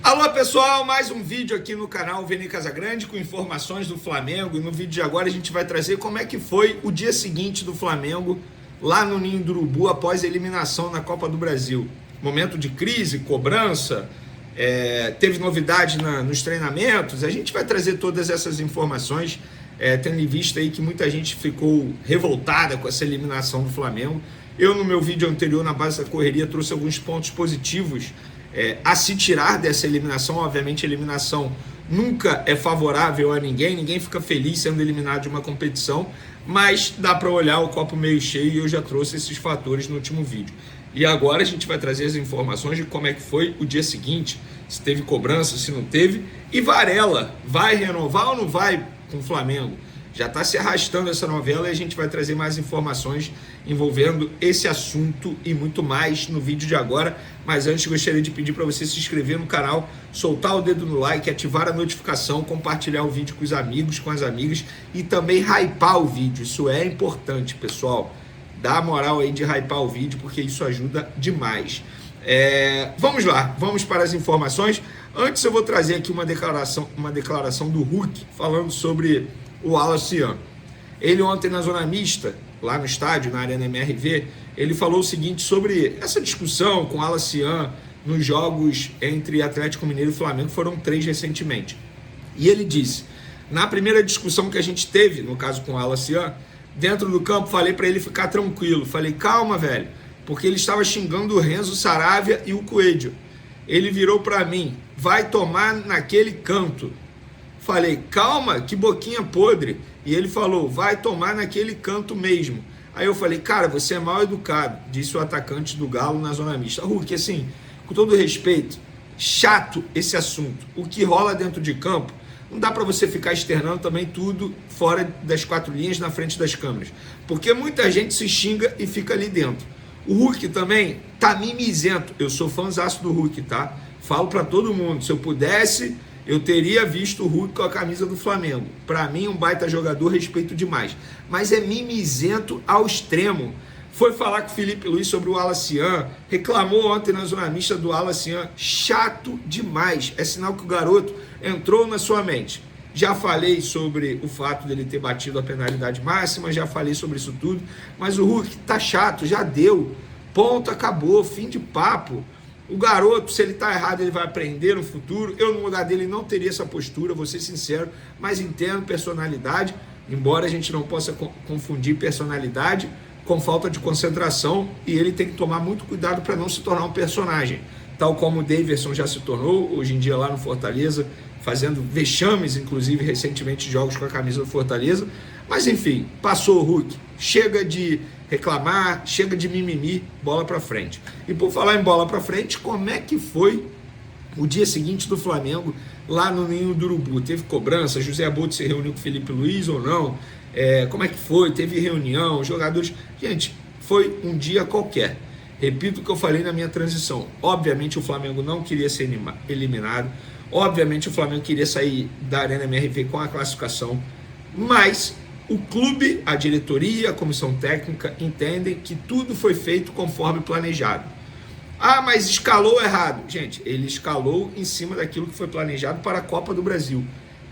Alô pessoal, mais um vídeo aqui no canal Vini Casagrande com informações do Flamengo, e no vídeo de agora a gente vai trazer como é que foi o dia seguinte do Flamengo lá no Ninho do Urubu após a eliminação na Copa do Brasil. Momento de crise, cobrança, teve novidade nos treinamentos, a gente vai trazer todas essas informações, tendo em vista aí que muita gente ficou revoltada com essa eliminação do Flamengo. Eu no meu vídeo anterior, na base da correria, trouxe alguns pontos positivos a se tirar dessa eliminação. Obviamente a eliminação nunca é favorável a ninguém, ninguém fica feliz sendo eliminado de uma competição, mas dá para olhar o copo meio cheio, e eu já trouxe esses fatores no último vídeo. E agora a gente vai trazer as informações de como é que foi o dia seguinte, se teve cobrança, se não teve, e Varela vai renovar ou não vai com o Flamengo? Já está se arrastando essa novela e a gente vai trazer mais informações envolvendo esse assunto e muito mais no vídeo de agora. Mas antes gostaria de pedir para você se inscrever no canal, soltar o dedo no like, ativar a notificação, compartilhar o vídeo com os amigos, com as amigas e também hypar o vídeo. Isso é importante, pessoal. Dá a moral aí de hypar o vídeo, porque isso ajuda demais. Vamos lá, vamos para as informações. Antes eu vou trazer aqui uma declaração do Hulk falando sobre o Wallace Yan. Ele ontem na zona mista, lá no estádio, na Arena MRV, ele falou o seguinte sobre essa discussão com o Wallace Yan nos jogos entre Atlético Mineiro e Flamengo, foram 3 recentemente. E ele disse, na primeira discussão que a gente teve, no caso com o Wallace Yan, dentro do campo, falei para ele ficar tranquilo, falei, calma, velho, porque ele estava xingando o Renzo, Saravia e o Coelho. Ele virou para mim, vai tomar naquele canto. Falei, calma, que boquinha podre. E ele falou, vai tomar naquele canto mesmo. Aí eu falei, cara, você é mal educado, disse o atacante do Galo na zona mista. Hulk, assim, com todo respeito, chato esse assunto. O que rola dentro de campo, não dá para você ficar externando também tudo fora das 4 linhas, na frente das câmeras. Porque muita gente se xinga e fica ali dentro. O Hulk também tá mimizento. Eu sou fãzaço do Hulk, tá? Falo para todo mundo, se eu pudesse, eu teria visto o Hulk com a camisa do Flamengo. Para mim, um baita jogador, respeito demais. Mas é mimizento ao extremo. Foi falar com o Felipe Luiz sobre o Wallace Yan, reclamou ontem na zona mista do Wallace Yan. Chato demais. É sinal que o garoto entrou na sua mente. Já falei sobre o fato dele ter batido a penalidade máxima, já falei sobre isso tudo. Mas o Hulk tá chato, já deu. Ponto, acabou, fim de papo. O garoto, se ele está errado, ele vai aprender no futuro. Eu, no lugar dele, não teria essa postura, vou ser sincero, mas entendo personalidade, embora a gente não possa confundir personalidade com falta de concentração, e ele tem que tomar muito cuidado para não se tornar um personagem, tal como o Daverson já se tornou, hoje em dia lá no Fortaleza, fazendo vexames, inclusive, recentemente, jogos com a camisa do Fortaleza. Mas, enfim, passou o Hulk. Chega de reclamar, chega de mimimi, bola para frente. E por falar em bola para frente, como é que foi o dia seguinte do Flamengo lá no Ninho do Urubu? Teve cobrança? José Aboud se reuniu com o Felipe Luiz ou não? Como é que foi? Teve reunião? Jogadores... Gente, foi um dia qualquer. Repito o que eu falei na minha transição. Obviamente o Flamengo não queria ser eliminado. Obviamente o Flamengo queria sair da Arena MRV com a classificação. Mas o clube, a diretoria, a comissão técnica entendem que tudo foi feito conforme planejado. Ah, mas escalou errado. Gente, ele escalou em cima daquilo que foi planejado para a Copa do Brasil,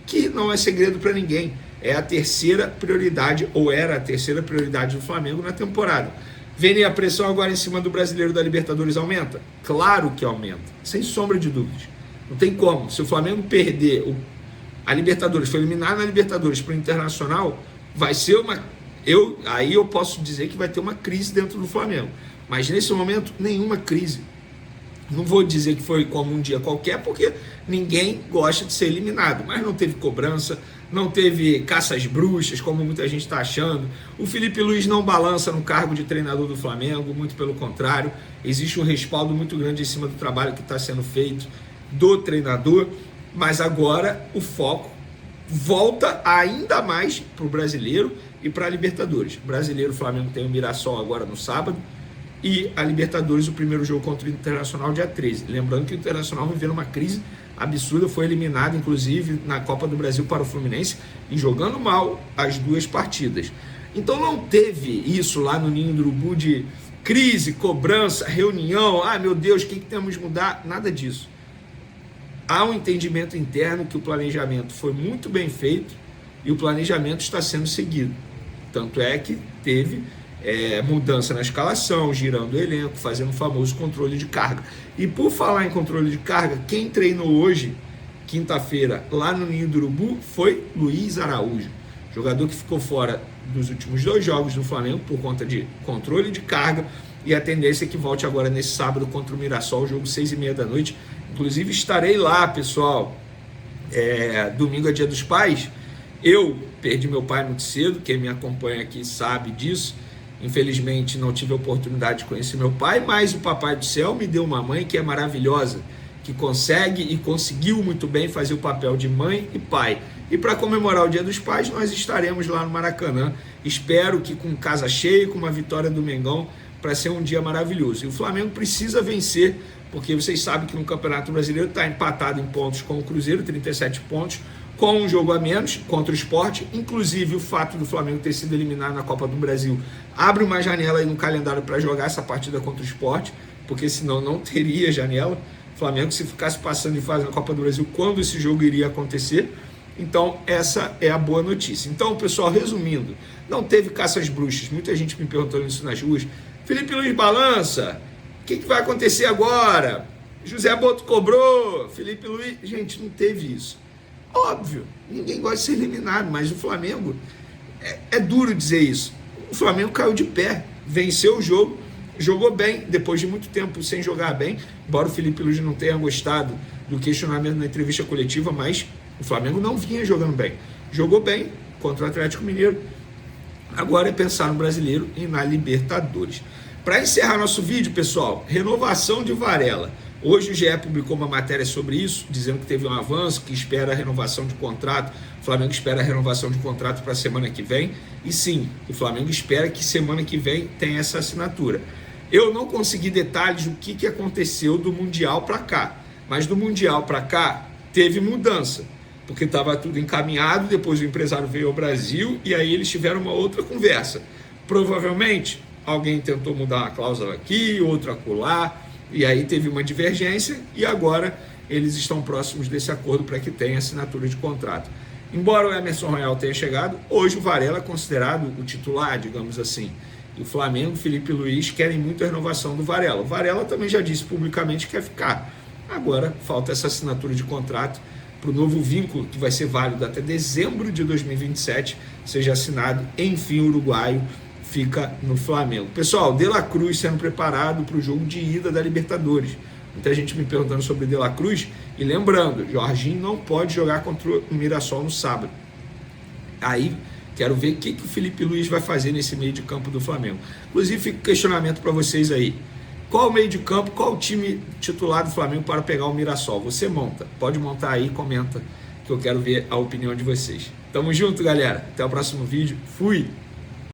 que não é segredo para ninguém. É a terceira prioridade, ou era a terceira prioridade do Flamengo na temporada. Vem a pressão agora em cima do Brasileiro da Libertadores aumenta? Claro que aumenta, sem sombra de dúvidas. Não tem como. Se o Flamengo perder a Libertadores, foi eliminado na Libertadores para o Internacional, vai ser aí eu posso dizer que vai ter uma crise dentro do Flamengo. Mas nesse momento, nenhuma crise. Não vou dizer que foi como um dia qualquer, porque ninguém gosta de ser eliminado. Mas não teve cobrança, não teve caça às bruxas, como muita gente está achando. O Felipe Luiz não balança no cargo de treinador do Flamengo, muito pelo contrário. Existe um respaldo muito grande em cima do trabalho que está sendo feito do treinador. Mas agora o foco volta ainda mais para o Brasileiro e para a Libertadores. Brasileiro, o Flamengo tem o Mirassol agora no sábado, e a Libertadores, o primeiro jogo contra o Internacional, dia 13. Lembrando que o Internacional vivendo uma crise absurda, foi eliminado, inclusive, na Copa do Brasil para o Fluminense, e jogando mal as 2 partidas. Então não teve isso lá no Ninho do Urubu de crise, cobrança, reunião, meu Deus, o que temos que mudar? Nada disso. há um entendimento interno que o planejamento foi muito bem feito e o planejamento está sendo seguido. Tanto é que teve mudança na escalação, girando o elenco, fazendo o famoso controle de carga. E por falar em controle de carga, quem treinou hoje, quinta-feira, lá no Ninho do Urubu, foi Luiz Araújo, jogador que ficou fora dos últimos 2 jogos do Flamengo por conta de controle de carga, e a tendência é que volte agora nesse sábado contra o Mirassol, jogo 6h30 da noite. Inclusive estarei lá, pessoal. Domingo é Dia dos Pais. Eu perdi meu pai muito cedo, quem me acompanha aqui sabe disso. Infelizmente não tive a oportunidade de conhecer meu pai, mas o Papai do Céu me deu uma mãe que é maravilhosa, que consegue e conseguiu muito bem fazer o papel de mãe e pai. E para comemorar o Dia dos Pais, nós estaremos lá no Maracanã. Espero que com casa cheia, com uma vitória do Mengão, para ser um dia maravilhoso. E o Flamengo precisa vencer, porque vocês sabem que no Campeonato Brasileiro está empatado em pontos com o Cruzeiro, 37 pontos, com um jogo a menos contra o Sport. Inclusive o fato do Flamengo ter sido eliminado na Copa do Brasil abre uma janela aí no calendário para jogar essa partida contra o Sport, porque senão não teria janela. O Flamengo, se ficasse passando de fase na Copa do Brasil, quando esse jogo iria acontecer? Então essa é a boa notícia. Então, pessoal, resumindo, não teve caça às bruxas. Muita gente me perguntando isso nas ruas. Felipe Luiz balança, o que vai acontecer agora? José Boto cobrou, Felipe Luiz... Gente, não teve isso. Óbvio, ninguém gosta de ser eliminado, mas o Flamengo, é duro dizer isso, o Flamengo caiu de pé, venceu o jogo, jogou bem, depois de muito tempo sem jogar bem, embora o Felipe Luiz não tenha gostado do questionamento na entrevista coletiva, mas o Flamengo não vinha jogando bem. Jogou bem contra o Atlético Mineiro. Agora é pensar no Brasileiro e na Libertadores. Para encerrar nosso vídeo, pessoal, renovação de Varela. Hoje o GE publicou uma matéria sobre isso, dizendo que teve um avanço, que espera a renovação de contrato. O Flamengo espera a renovação de contrato para a semana que vem. E sim, o Flamengo espera que semana que vem tenha essa assinatura. Eu não consegui detalhes do que aconteceu do Mundial para cá. Mas do Mundial para cá teve mudança, porque estava tudo encaminhado, depois o empresário veio ao Brasil e aí eles tiveram uma outra conversa. Provavelmente alguém tentou mudar uma cláusula aqui, outra acolá, e aí teve uma divergência e agora eles estão próximos desse acordo para que tenha assinatura de contrato. Embora o Emerson Royal tenha chegado, hoje o Varela é considerado o titular, digamos assim. E o Flamengo, Felipe Luiz, querem muito a renovação do Varela. O Varela também já disse publicamente que quer ficar. Agora falta essa assinatura de contrato para o novo vínculo, que vai ser válido até dezembro de 2027, seja assinado. Enfim, o uruguaio fica no Flamengo. Pessoal, De La Cruz sendo preparado para o jogo de ida da Libertadores. Muita gente me perguntando sobre De La Cruz. E lembrando, Jorginho não pode jogar contra o Mirassol no sábado. Aí quero ver o que o Felipe Luiz vai fazer nesse meio de campo do Flamengo. Inclusive, fica um questionamento para vocês aí. Qual o meio de campo, qual o time titular do Flamengo para pegar o Mirassol? Você monta. Pode montar aí, comenta, que eu quero ver a opinião de vocês. Tamo junto, galera. Até o próximo vídeo. Fui!